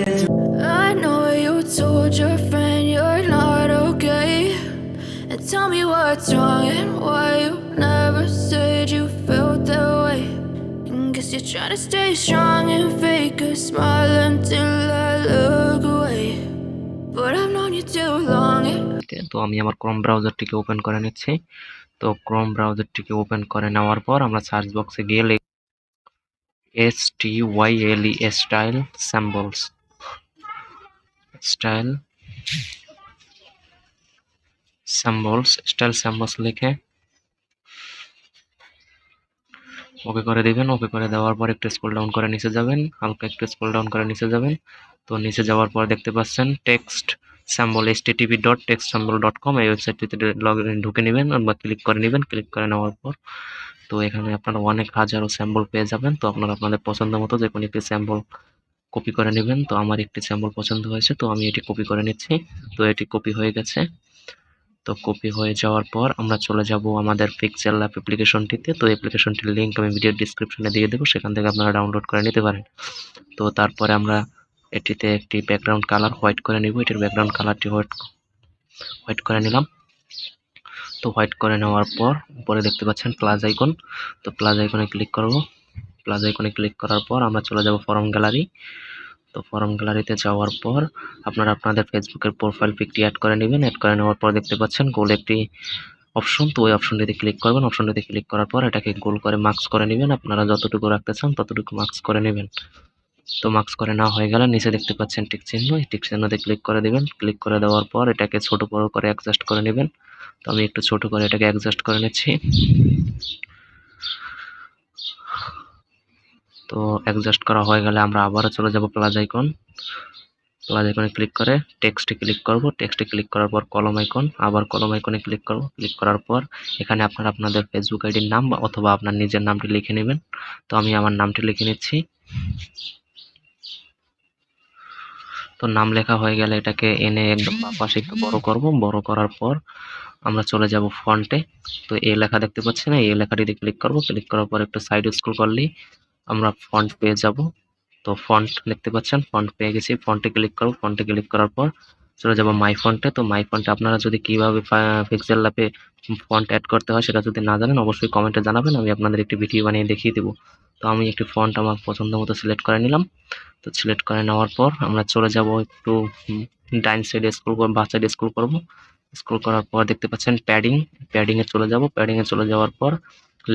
I know you told your friend you're not okay. And tell me what's wrong and why you never said you felt that way. And guess you're trying to stay strong and fake a smile until I look away. But I've known you too long. তো আমি আমার Chrome ব্রাউজারটিকে open করে নিচ্ছি। তো Chrome ব্রাউজারটিকে open করে নেওয়ার পর আমরা সার্চ বক্সে গিয়ে STYLE স্টাইল স্যাম্বলস লিখে ওকে করে দিবেন। ওকে করে দেওয়ার পর একটু স্ক্রল ডাউন করে নিচে যাবেন, হালকা একটু স্ক্রল ডাউন করে নিচে যাবেন। তো নিচে যাওয়ার পর দেখতে পাচ্ছেন টেক্সট স্যাম্বল http.textsample.com, এই ওয়েবসাইটটিতে ঢুকে নেবেন বা ক্লিক করে নেবেন। ক্লিক করে নেওয়ার পর তো এখানে আপনারা অনেক হাজারো স্যাম্পল পেয়ে যাবেন। তো আপনারা আপনাদের পছন্দ মতো যে কোনো একটি স্যাম্পল কপি করে নেবেন। তো আমার একটি স্যাম্পল পছন্দ হয়েছে, তো আমি এটি কপি করে নিচ্ছি। তো এটি কপি হয়ে গেছে। তো কপি হয়ে যাওয়ার পর আমরা চলে যাব আমাদের পিক্সেল ল্যাব অ্যাপ্লিকেশনটিতে। তো অ্যাপ্লিকেশনটির লিঙ্ক আমি ভিডিও ডিসক্রিপশনে দিয়ে দেবো, সেখান থেকে আপনারা ডাউনলোড করে নিতে পারেন। তো তারপরে আমরা এটিতে একটি ব্যাকগ্রাউন্ড কালার হোয়াইট করে নিব। এটির ব্যাকগ্রাউন্ড কালারটি হোয়াইট করে নিলাম। তো হোয়াইট করে নেওয়ার পর উপরে দেখতে পাচ্ছেন প্লাস আইকন। তো প্লাস আইকনে ক্লিক করব। প্লাস আইকনে ক্লিক করার পর আমরা চলে যাব ফরম গ্যালারি। তো ফরম গ্যালারিতে যাওয়ার পর আপনারা আপনাদের ফেসবুকের প্রোফাইল পিকটি অ্যাড করে নেবেন। অ্যাড করে নেওয়ার পর দেখতে পাচ্ছেন গোল একটি অপশন, তো ওই অপশনটিতে ক্লিক করবেন। অপশনটিতে ক্লিক করার পর এটাকে গোল করে মার্কস করে নেবেন। আপনারা যতটুকু রাখতে চান ততটুকু মার্কস করে নেবেন। তো মার্কস করে নেওয়া হয়ে গেলে নিচে দেখতে পাচ্ছেন টিক চিহ্ন, এই টিক চিহ্নতে ক্লিক করে দিবেন। ক্লিক করে দেওয়ার পর এটাকে ছোট বড় করে অ্যাডজাস্ট করে নেবেন। তো আমি একটু ছোট করে এটাকে অ্যাডজাস্ট করে নিচ্ছি। তো অ্যাডজাস্ট করা হয়ে গেলে আমরা আবারও চলে যাব প্লাস আইকন। প্লাস আইকনে ক্লিক করে টেক্সটে ক্লিক করব। টেক্সটে ক্লিক করার পর কলম আইকন, আবার কলম আইকনে ক্লিক করব। ক্লিক করার পর এখানে আপনারা আপনাদের ফেসবুক আইডির নাম অথবা আপনার নিজের নামটি লিখে নেবেন। তো আমি আমার নামটি লিখে নিচ্ছি। তো নাম লেখা হয়ে গেলে এটাকে এনে একদম পাশে একটু বড় করব। বড় করার পর আমরা চলে যাব ফন্টে। তো এই লেখা দেখতে পাচ্ছেন, এই লেখাটিতে ক্লিক করব। ক্লিক করার পর একটু সাইডে স্ক্রল করলেই আমরা ফন্ট পেয়ে যাব। তো ফন্ট দেখতে পাচ্ছেন, ফন্ট পেয়ে গেছি। ফন্টে ক্লিক করব। ফন্টে ক্লিক করার পর চলে যাব মাই ফন্টে। তো মাই ফন্টে আপনারা যদি কিভাবে পিক্সেল ল্যাবে ফন্ট অ্যাড করতে হয় সেটা যদি না জানেন অবশ্যই কমেন্টে জানাবেন, আমি আপনাদের একটি ভিডিও বানিয়ে দেখিয়ে দেবো। তো আমি একটি ফন্ট আমার পছন্দ মতো সিলেক্ট করে নিলাম। তো সিলেক্ট করে নেওয়ার পর আমরা চলে যাব একটু ডাইন সাইডে স্ক্রল করব, বাঁ সাইডে স্ক্রল করব। স্ক্রল করার পর দেখতে পাচ্ছেন প্যাডিংয়ে চলে যাব। প্যাডিংয়ে চলে যাওয়ার পর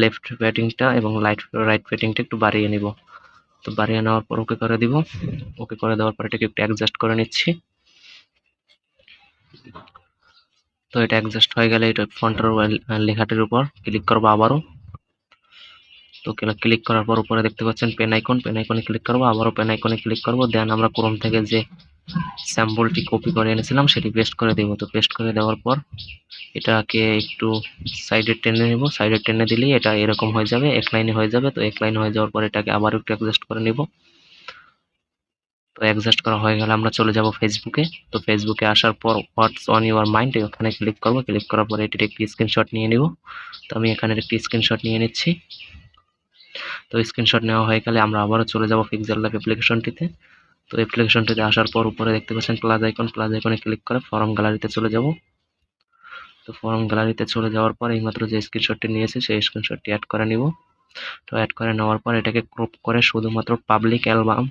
লেফট প্যাডিংটা এবং রাইট প্যাডিংটা একটু বাড়িয়ে নিব। তো বাড়িয়ে নেওয়ার পর ওকে করে দিব। ওকে করে দেওয়ার পর এটাকে একটু অ্যাডজাস্ট করে নিচ্ছি। তো এটা অ্যাডজাস্ট হয়ে গেলে এটা ফন্টের লেখাটির উপর ক্লিক করবো আবারও। তো ক্লিক করার পর উপরে দেখতে পাচ্ছেন পেন আইকন, পেন আইকনে ক্লিক করবো। আবারও পেন আইকনে ক্লিক করবো। দেন আমরা ক্রোম থেকে যে স্যাম্পলটি কপি করে এনেছিলাম সেটি পেস্ট করে দেব। তো পেস্ট করে দেওয়ার পর এটাকে একটু সাইডে টেনে নেব। সাইডে টেনে দিলেই এটা এরকম হয়ে যাবে, এক লাইনে হয়ে যাবে। তো এক লাইন হয়ে যাওয়ার পর এটাকে আবার একটু অ্যাডজাস্ট করে নেব। তো অ্যাডজাস্ট করা হয়ে গেলে আমরা চলে যাব ফেসবুকে। তো ফেসবুকে আসার পর হোয়াটস অন ইউর মাইন্ড ওখানে ক্লিক করব। ক্লিক করার পর এটির একটি স্ক্রিনশট নিয়ে নিব। তো আমি এখানে একটি স্ক্রিনশট নিয়ে নিচ্ছি। তো স্ক্রিনশট নেওয়া হয়ে গেলে আমরা আবারও চলে যাব পিক্সেল ল্যাব অ্যাপ্লিকেশনটিতে। তো অ্যাপ্লিকেশনটিতে আসার পর উপরে দেখতে পাচ্ছেন প্লাস আইকন, প্লাস আইকনে ক্লিক করে ফরম গ্যালারিতে চলে যাব। তো ফরম গ্যালারিতে চলে যাওয়ার পর এইমাত্র যে স্ক্রিনশটটি নিয়েছি সেই স্ক্রিনশটটি অ্যাড করে নিব। তো অ্যাড করে নেওয়ার পর এটাকে ক্রপ করে শুধুমাত্র পাবলিক অ্যালবাম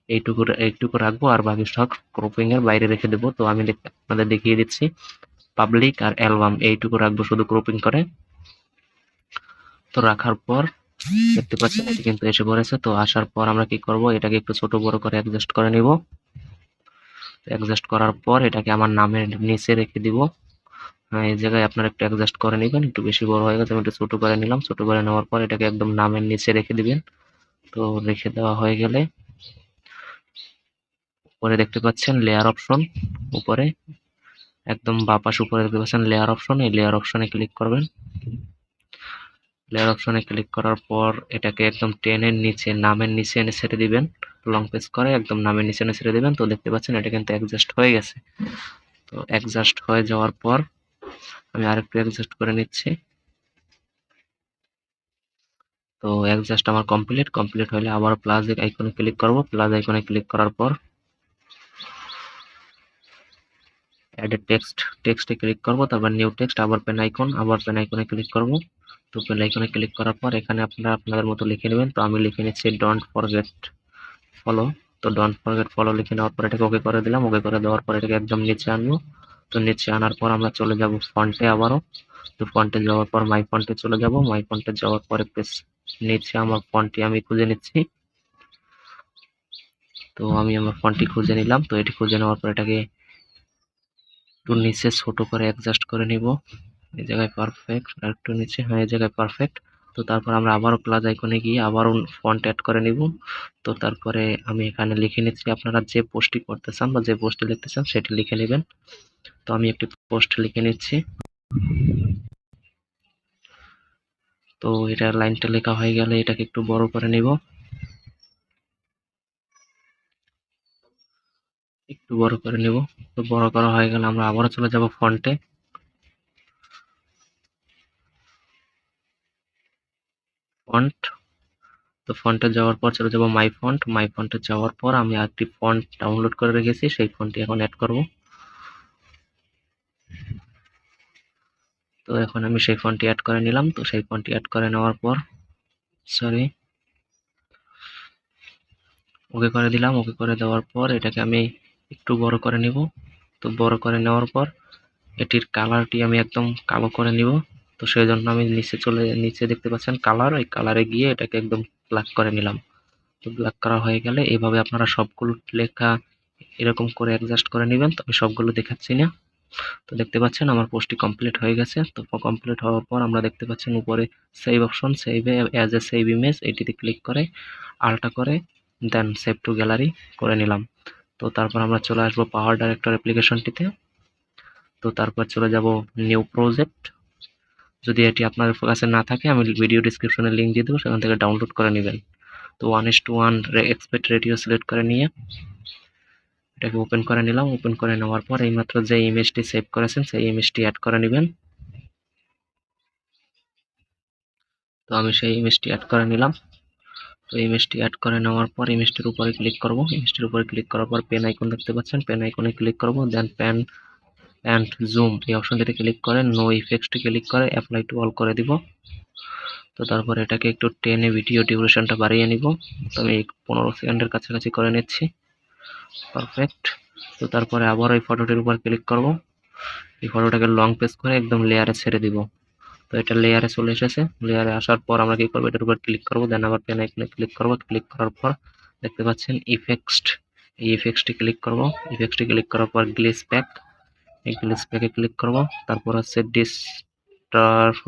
এইটুকু রাখবো, আর বাকি সব ক্রপিং এর বাইরে রেখে দেবো। তো আমি আপনাদের দেখিয়ে দিচ্ছি, পাবলিক আর অ্যালবাম এইটুকু রাখবো শুধু ক্রপিং করে। তো রাখার পর দেখতে পাচ্ছেন এটি কিন্তু এসে পড়েছে। তো আসার পর আমরা কি করব, এটাকে একটু ছোট বড় করে অ্যাডজাস্ট করে নিব। অ্যাডজাস্ট করার পর এটাকে আমার নামের নিচে রেখে দিব। এই জায়গায় আপনারা একটু অ্যাডজাস্ট করে নেবেন, একটু বেশি বড় হয়ে গেছে, আমি একটু ছোট করে নিলাম। ছোট করে নেওয়ার পর এটাকে একদম নামের নিচে রেখে দিবেন। তো রেখে দেওয়া হয়ে গেলে উপরে দেখতে পাচ্ছেন লেয়ার অপশন, উপরে একদম বাঁ পাশে উপরে দেখতে পাচ্ছেন লেয়ার অপশন, এই লেয়ার অপশনে ক্লিক করবেন। লেয়ার অপশনে ক্লিক করার পর এটাকে একদম টেনের নিচে নামের নিচে এনে ছেড়ে দিবেন। লং প্রেস করে একদম নামের নিচে এনে ছেড়ে দিবেন। তো দেখতে পাচ্ছেন এটা কিন্তু অ্যাডজাস্ট হয়ে গেছে। তো অ্যাডজাস্ট হয়ে যাওয়ার পর আমি আরেকটু অ্যাডজাস্ট করে নিচ্ছি। তো অ্যাডজাস্ট আমার কমপ্লিট হলে আবার প্লাস আইকনে ক্লিক করব। প্লাস আইকনে ক্লিক করার পর অ্যাড এ টেক্সটে ক্লিক করব, তারপর নিউ টেক্সট, আবার পেন আইকন, আবার পেন আইকনে ক্লিক করব। তো পেন আইকনে ক্লিক করার পর এখানে আপনারা আপনাদের মতো লিখে নেবেন। তো আমি লিখে নিচ্ছি ডোন্ট ফরগেট ফলো। তো ডোন্ট ফরগেট ফলো লিখে নেওয়ার পর এটাকে ওকে করে দিলাম। ওকে করে দেওয়ার পর এটাকে একদম নিচে আনবো। তো নিচে আনার পর আমরা চলে যাব ফন্টে আবারও। তো ফন্টে যাওয়ার পর মাই ফন্টে চলে যাব। মাই ফন্টে যাওয়ার পরে নিচে আমার ফন্টটি আমি খুঁজে নিচ্ছি। তো আমি আমার ফন্টটি খুঁজে নিলাম। তো এটি খুঁজে নেওয়ার পর এটাকে একটু নিচে ছোট করে অ্যাডজাস্ট করে নিব। এই জায়গায় পারফেক্ট, আর একটু নিচে, হ্যাঁ এই জায়গায় পারফেক্ট। তো তারপর আমরা আবারও প্লাস আইকনে গিয়ে আবারও ফন্ট অ্যাড করে নিব। তো তারপরে আমি এখানে লিখে নিচ্ছি, আপনারা যে পোস্টটি করতে চান বা যে পোস্টটি লিখতে চান সেটি লিখে নেবেন। তো আমি একটি পোস্ট লিখে নিচ্ছি। তো এটা লাইনটা লেখা হয়ে গেলে এটাকে একটু বড় করে নিব। একটু বড় করে নিব। তো বড় করা হয়ে গেলে আমরা আবারও চলে যাব ফন্টে। ফন্ট, তো ফন্টে যাওয়ার পর চলে যাব মাই ফন্ট। মাই ফন্টে যাওয়ার পর আমি আরেকটি ফন্ট ডাউনলোড করে রেখেছি, সেই ফন্টটি এখন অ্যাড করব। তো এখন আমি সেই ফন্টটি অ্যাড করে নিলাম। তো সেই ফন্টটি অ্যাড করে নেওয়ার পর ওকে করে দিলাম। ওকে করে দেওয়ার পর এটাকে আমি একটু বড় করে নিব। তো বড় করে নেওয়ার পর এটির কালারটি আমি একদম কালো করে নিব। তো সেই জন্য আমি নিচে দেখতে পাচ্ছেন কালার, এই কালারে গিয়ে এটাকে একদম ব্ল্যাক করে নিলাম। তো ব্ল্যাক করা হয়ে গেলে এইভাবে আপনারা সবগুলো লেখা এরকম করে অ্যাডজাস্ট করে নেবেন। তো আমি সবগুলো দেখাচ্ছি না। তো দেখতে পাচ্ছেন আমার পোস্টটি কমপ্লিট হয়ে গেছে। তো কমপ্লিট হওয়ার পর আমরা দেখতে পাচ্ছেন উপরে save option, save as a save image, এটিতে ক্লিক করে আলটা করে দেন সেভ টু গ্যালারি করে নিলাম। তো তারপর আমরা চলে আসবো পাওয়ার ডাইরেক্টর অ্যাপ্লিকেশনটিতে। তো তারপর চলে যাব নিউ প্রজেক্ট। যদি এটি আপনার কাছে না থাকে আমি ভিডিও ডিসক্রিপশনে লিঙ্ক দিয়ে দেবো, সেখান থেকে ডাউনলোড করে নেবেন। তো 1:1 এক্সপেক্ট রেডিও সিলেক্ট করে নিয়ে এটাকে ওপেন করে নিলাম। ওপেন করে নেওয়ার পর এইমাত্র যে ইমেজটি সেভ করেছেন সেই ইমেজটি অ্যাড করে নেবেন। তো আমি সেই ইমেজটি অ্যাড করে নিলাম। তো ইমেজটি অ্যাড করে নেওয়ার পর ইমেজটির উপরে ক্লিক করব। ইমেজটির উপরে ক্লিক করার পর পেন আইকন দেখতে পাচ্ছেন, পেন আইকনে ক্লিক করব। দেন প্যান অ্যান্ড জুম এই অপশনটিতে ক্লিক করে নো ইফেক্টসটি ক্লিক করে অ্যাপ্লাই টু অল করে দিব। তো তারপর এটাকে একটু টেনে ভিডিও ডিউরেশনটা বাড়িয়ে নিব। তো আমি 15 সেকেন্ডের কাছাকাছি করে নিচ্ছি। পারফেক্ট। তো তারপরে আবার এই ফটোটির উপর ক্লিক করব। এই ফটোটাকে লং প্রেস করে একদম লেয়ারে ছেড়ে দিব। তো এটা লেয়ারে চলে এসেছে। লেয়ারে আসার পর আমরা কি করব, এটার উপর ক্লিক করব। দেন আবার পেন আইকনে ক্লিক করব। ক্লিক করার পর দেখতে পাচ্ছেন ইফেক্টস, এই ইফেক্টসটি ক্লিক করব। ইফেক্টসটি ক্লিক করার পর গ্লিচ প্যাক, এই গ্লিচ প্যাকে ক্লিক করব। তারপর হচ্ছে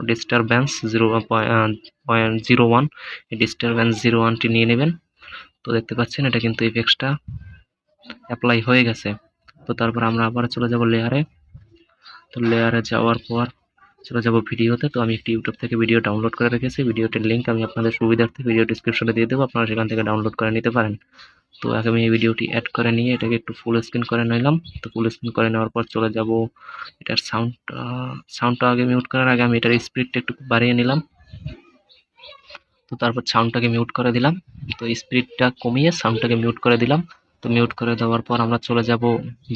ডিস্টারবেন্স 0.01, এই ডিস্টারবেন্স 0.1টি নিয়ে নেবেন। তো দেখতে পাচ্ছেন এটা কিন্তু ইফেক্টসটা অ্যাপ্লাই হয়ে গেছে। তো তারপর আমরা আবার চলে যাব লেয়ারে। তো লেয়ারে যাওয়ার পর চলে যাব ভিডিওতে। তো আমি একটি ইউটিউব থেকে ভিডিও ডাউনলোড করে রেখেছি, ভিডিওটির লিঙ্ক আমি আপনাদের সুবিধার্থে ভিডিও ডিসক্রিপশনে দিয়ে দেবো, আপনারা সেখান থেকে ডাউনলোড করে নিতে পারেন। তো আমি এই ভিডিওটি অ্যাড করে নিয়ে এটাকে একটু ফুল স্ক্রিন করে নিলাম। তো ফুল স্ক্রিন করে নেওয়ার পর চলে যাব এটার সাউন্ডটা আগে মিউট করার আগে আমি এটার স্পিডটা একটু বাড়িয়ে নিলাম। তো তারপর সাউন্ডটাকে মিউট করে দিলাম। তো স্পিডটা কমিয়ে সাউন্ডটাকে মিউট করে দিলাম। তো মিউট করে দেওয়ার পর আমরা চলে যাব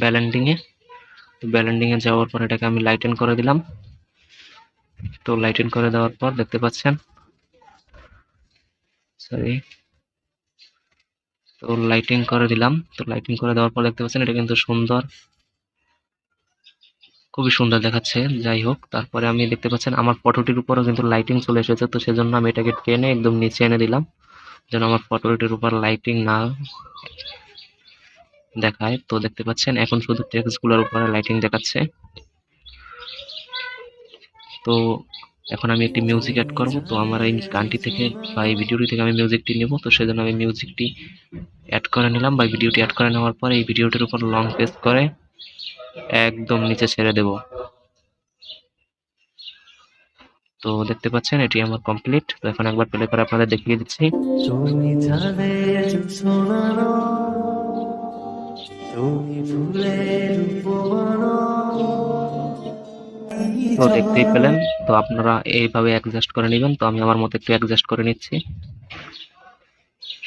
ব্যালেন্ডিংয়ে। তো ব্যালেন্ডিংয়ে যাওয়ার পর এটাকে আমি লাইটেন করে দিলাম। তো লাইটেন করে দেওয়ার পর দেখতে পাচ্ছেন, তো লাইটিং করে দিলাম। তো লাইটিং করে দেওয়ার পর দেখতে পাচ্ছেন এটা কিন্তু সুন্দর, খুবই সুন্দর দেখাচ্ছে। যাই হোক, তারপরে আমি দেখতে পাচ্ছেন আমার ফটোটির উপরও কিন্তু লাইটিং চলে এসেছে। তো সেজন্য আমি এটাকে টেনে একদম নিচে এনে দিলাম, যেন আমার ফটোটির উপর লাইটিং না দেখায়। তো দেখতে পাচ্ছেন এখন শুধু টেক্সটগুলোর উপরে লাইটিং দেখাচ্ছে। তো এখন আমি একটি মিউজিক অ্যাড করব। তো আমার এই গানটি থেকে বা এই ভিডিওটি থেকে আমি মিউজিকটি নেব। তো সেজন্য আমি মিউজিকটি অ্যাড করে নিলাম বা ভিডিওটি অ্যাড করে নেওয়ার পর এই ভিডিওটির উপর লং প্রেস করে একদম নিচে ছেড়ে দেব। তো দেখতে পাচ্ছেন এটি আমার কমপ্লিট। তো এখন একবার প্লে করে আপনাদের দেখিয়ে দিচ্ছি। তো দেখতেই পেলেন। তো আপনারা এইভাবে অ্যাডজাস্ট করে নেবেন। তো আমি আমার মতো একটু অ্যাডজাস্ট করে নিচ্ছি,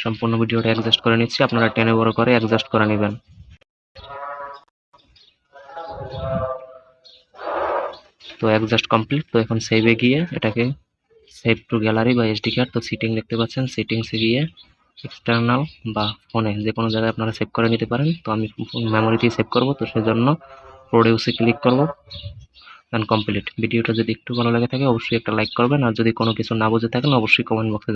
সম্পূর্ণ ভিডিওটা অ্যাডজাস্ট করে নিচ্ছি। আপনারা টেনে বড় করে অ্যাডজাস্ট করে নেবেন। তো অ্যাডজাস্ট কমপ্লিট। তো এখন সেভে গিয়ে এটাকে সেভ টু গ্যালারি বা এসডি কার্ড, তো সিটিং দেখতে পাচ্ছেন, সিটিংসে গিয়ে এক্সটার্নাল বা ফোনে যে কোনো জায়গায় আপনারা সেভ করে নিতে পারেন। তো আমি মেমোরিতেই সেভ করব, তো সেজন্য প্রোডিউসে ক্লিক করব, দেন কমপ্লিট। ভিডিওটা যদি একটু ভালো লেগে থাকে অবশ্যই একটা লাইক করবেন, আর যদি কোনো কিছু না বুঝে থাকেন অবশ্যই কমেন্ট বক্সে